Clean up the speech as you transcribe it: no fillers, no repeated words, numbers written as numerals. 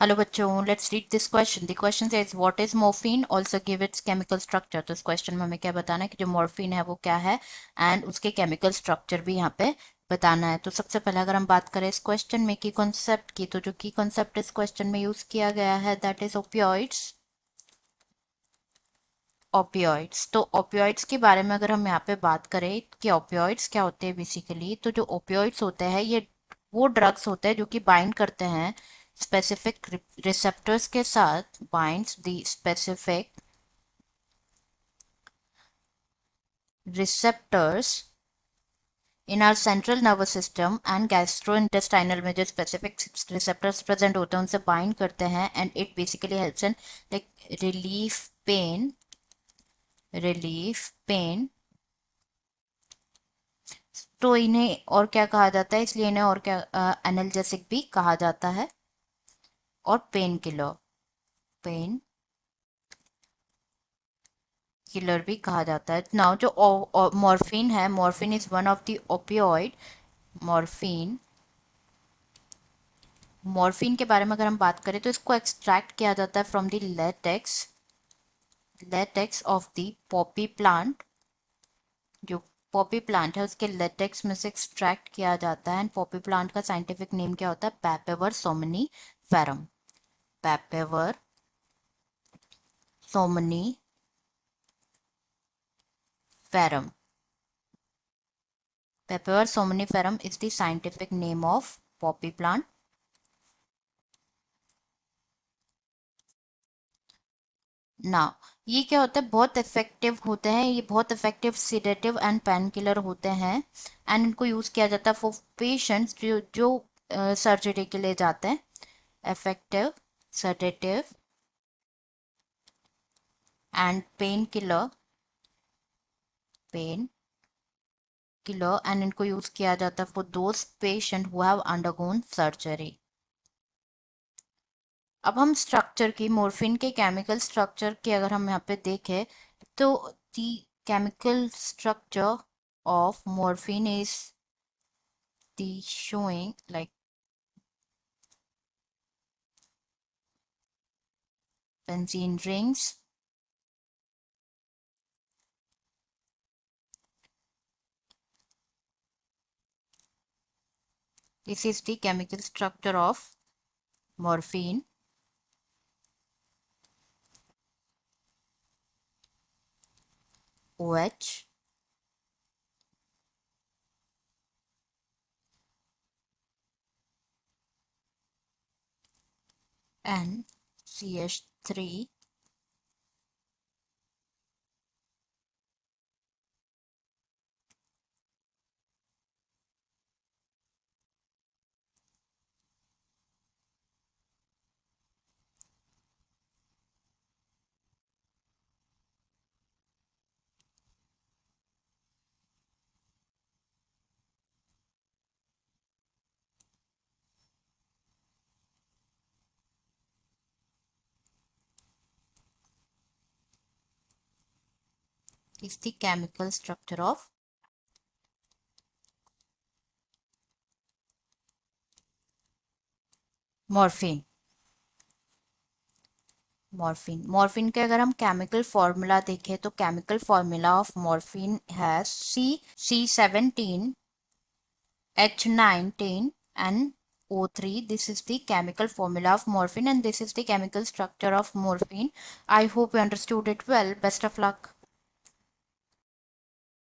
Hello बच्चों, let's read this question. The question says what is morphine, also give its chemical structure. तो इस question में हमें क्या बताना है कि जो मॉर्फिन है वो क्या है एंड उसके केमिकल स्ट्रक्चर भी यहाँ पे बताना है। तो सबसे पहले अगर हम बात करें इस क्वेश्चन में की कॉन्सेप्ट की, तो जो की कॉन्सेप्ट इस क्वेश्चन में यूज किया गया है दैट इज ओपियोइड्स। ओपियोइड्स, तो ओपियोइड्स के बारे में अगर हम यहाँ पे बात करें कि ओपियोइड्स क्या होते हैं बेसिकली, तो जो ओपियोइड्स होते हैं ये वो ड्रग्स होते हैं जो कि बाइंड करते हैं स्पेसिफिक रिसेप्टर्स के साथ, binds the specific receptors in our central nervous system and gastrointestinal में जो स्पेसिफिक रिसेप्टर्स प्रेजेंट होते हैं उनसे बाइंड करते हैं and it basically helps in like relief pen. तो इन्हें और क्या कहा जाता है, इसलिए इन्हें और क्या एनाल्जेसिक भी कहा जाता है और पेन किलर भी कहा जाता है। नाउ जो मॉर्फिन है, morphine is one of the opioid. Morphine morphine के बारे में अगर हम बात करें तो इसको एक्सट्रैक्ट किया जाता है from the latex of the poppy plant. जो पॉपी प्लांट है उसके लेटेक्स में से एक्सट्रैक्ट किया जाता है एंड पॉपी प्लांट का साइंटिफिक नेम क्या होता है, Papaver somniferum. Papaver somniferum Papaver somniferum is the scientific name of poppy plant. ना ये क्या होता है, बहुत इफेक्टिव होते हैं, ये बहुत effective sedative and pain killer होते हैं एंड इनको यूज किया जाता है फॉर पेशेंट्स जो सर्जरी के लिए जाते हैं। Effective sedative and pain killer and इनको यूज किया जाता है for those patient who have undergone surgery. अब हम स्ट्रक्चर की, मोर्फिन के केमिकल स्ट्रक्चर की अगर हम यहाँ पे देखें तो the chemical structure of morphine is the showing like benzene rings, this is the chemical structure of morphine. OH and CH3. Is the chemical structure of morphine. Morphine के अगर हम केमिकल फॉर्मूला देखें तो केमिकल फॉर्मूला ऑफ मॉर्फिन है C17H19 and O3. This is the chemical formula of morphine and this is the chemical structure of morphine. I hope you understood it well. Best of luck.